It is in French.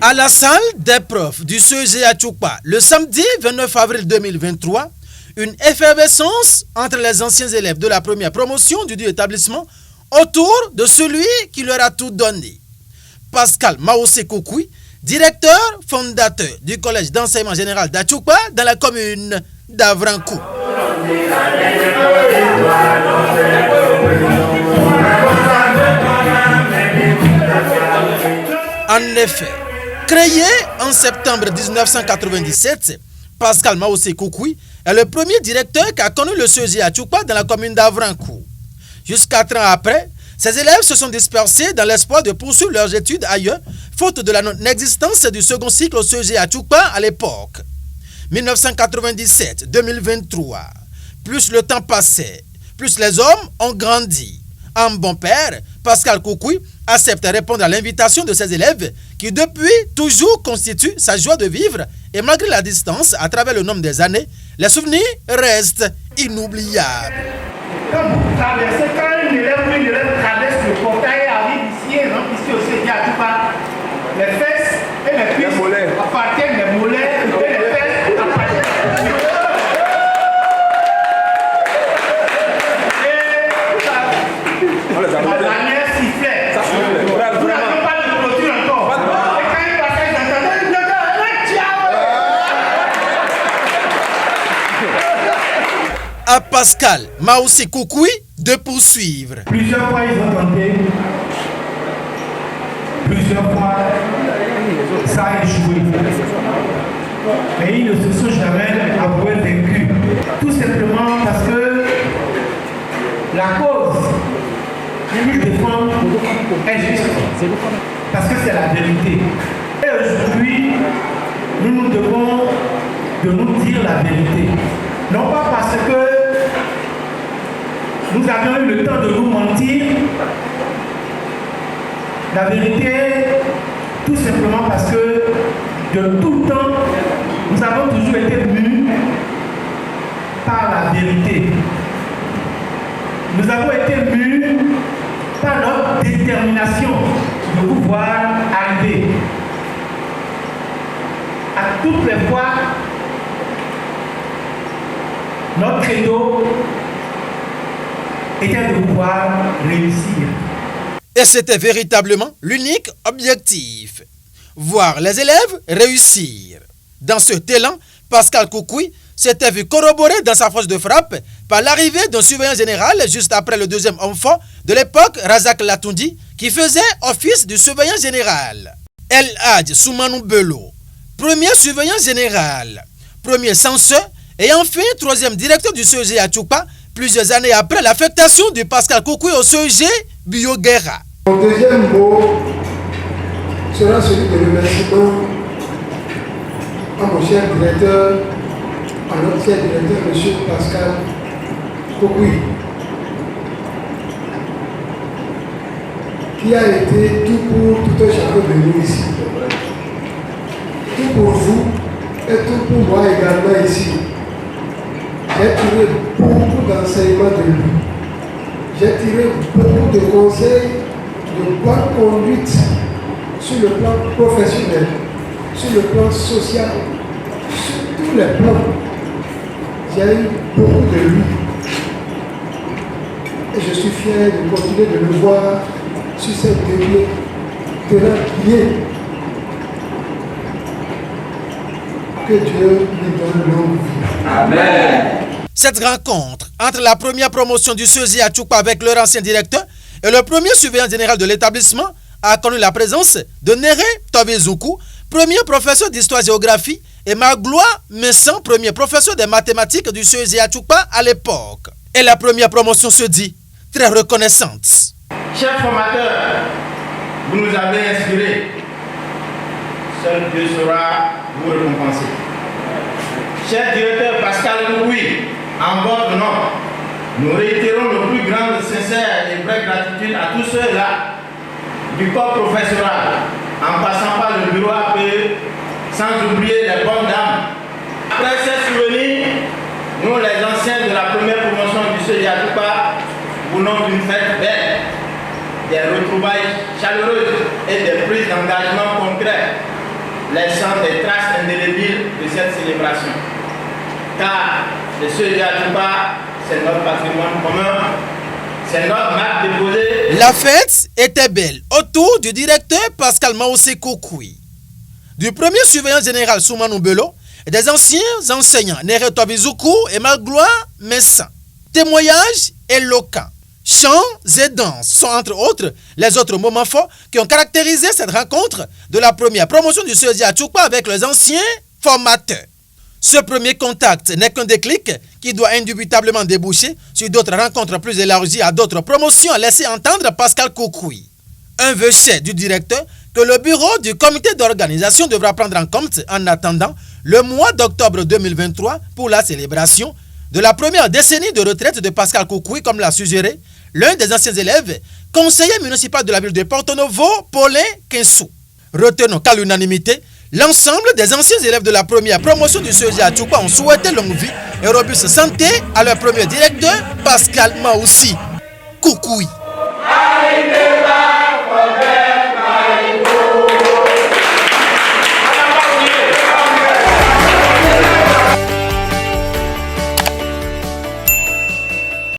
À la salle des profs du CEG à Tchoukpa, le samedi 29 avril 2023, une effervescence entre les anciens élèves de la première promotion du établissement autour de celui qui leur a tout donné. Pascal Maoussé Koukoui, directeur fondateur du collège d'enseignement général d'Atchoukpa dans la commune d'Avrankou. En effet, créé en septembre 1997, Pascal Maoussé Koukoui est le premier directeur qui a connu le CEG à Tchoukpa dans la commune d'Avrankou. Jusqu'à 4 ans après, ces élèves se sont dispersés dans l'espoir de poursuivre leurs études ailleurs, faute de la non-existence du second cycle au CEG à Tchoukpa à l'époque. 1997-2023, plus le temps passait, plus les hommes ont grandi. Un bon père, Pascal Koukoui, accepte de répondre à l'invitation de ses élèves qui depuis toujours constituent sa joie de vivre et malgré la distance à travers le nombre des années, les souvenirs restent inoubliables. Quand vous traversez, quand un élève traverse le portail et arrive ici et rentre ici au CEG à Tchoukpa, les fesses et les cuisses appartiennent, les mollets et les fesses appartiennent. La dernière sifflet. Vous n'avez pas de clôture encore. Et quand il passe, il entend à Pascal Maoussé Koukoui de poursuivre. Plusieurs fois, ils ont tenté. Plusieurs fois, ça a échoué. Mais ils ne se sont jamais avoués vaincus. Tout simplement parce que la cause qu'ils défendent est juste. Parce que c'est la vérité. Et aujourd'hui, nous nous devons de nous dire la vérité. Non pas parce que nous avions eu le temps de nous mentir. La vérité, tout simplement parce que de tout temps, nous avons toujours été mus par la vérité. Nous avons été mus par notre détermination de pouvoir arriver à toutes les fois. Notre credo était de pouvoir réussir. Et c'était véritablement l'unique objectif, voir les élèves réussir. Dans ce élan, Pascal Koukoui s'était vu corroboré dans sa force de frappe par l'arrivée d'un surveillant général juste après le deuxième enfant de l'époque, Razak Latoundi, qui faisait office du surveillant général. El Hadj Soumanou Bello, premier surveillant général, premier censeur et enfin troisième directeur du CEG à Tchoukpa, plusieurs années après l'affectation de Pascal Koukoui au CEG Bioguerra. Mon deuxième mot sera celui de remerciement à mon cher directeur, à notre cher directeur, M. Pascal Koukoui, qui a été tout pour tout un chacun de nous ici. Tout pour vous et tout pour moi également ici. J'ai tiré beaucoup d'enseignements de lui. J'ai tiré beaucoup de conseils de bonne conduite sur le plan professionnel, sur le plan social, sur tous les plans. J'ai eu beaucoup de lui. Et je suis fier de continuer de le voir sur cette lignée tenant bien. Que Dieu lui donne longue vie. Amen. Cette rencontre entre la première promotion du CEG à Tchoukpa avec leur ancien directeur et le premier surveillant général de l'établissement a connu la présence de Néré Tobezoukou, premier professeur d'histoire-géographie, et Magloire Messan, premier professeur de mathématiques du CEG à Tchoukpa à l'époque. Et la première promotion se dit très reconnaissante. Chers formateurs, vous nous avez inspirés. Seul Dieu saura vous récompenser. Cher directeur Pascal Koukoui, en votre nom, nous réitérons nos plus grandes, sincères et vraies gratitudes à tous ceux-là du corps professoral, en passant par le bureau AP, sans oublier les bonnes dames. Après ces souvenirs, nous les anciens de la première promotion du CEG à Tchoukpa, voulons d'une fête belle, des retrouvailles chaleureuses et des prises d'engagement concrets laissant des traces indélébiles de cette célébration. Car le Seuil Atoupa, c'est notre patrimoine commun, c'est notre marque déposée. La fête était belle autour du directeur Pascal Maoussé Koukoui, du premier surveillant général Soumanou Bello et des anciens enseignants Nereto Bizoukou et Magloire Messin. Témoignages éloquents, chants et danses sont entre autres les autres moments forts qui ont caractérisé cette rencontre de la première promotion du Seuil Atoupa avec les anciens formateurs. Ce premier contact n'est qu'un déclic qui doit indubitablement déboucher sur d'autres rencontres plus élargies à d'autres promotions, a laissé entendre Pascal Koukoui. Un vœu cher du directeur que le bureau du comité d'organisation devra prendre en compte en attendant le mois d'octobre 2023 pour la célébration de la première décennie de retraite de Pascal Koukoui, comme l'a suggéré l'un des anciens élèves, conseiller municipal de la ville de Porto Novo, Paulin Kinsou. Retenons qu'à l'unanimité, l'ensemble des anciens élèves de la première promotion du Seuil Atoupa ont souhaité longue vie et robuste santé à leur premier directeur, Pascal Maoussé Koukoui.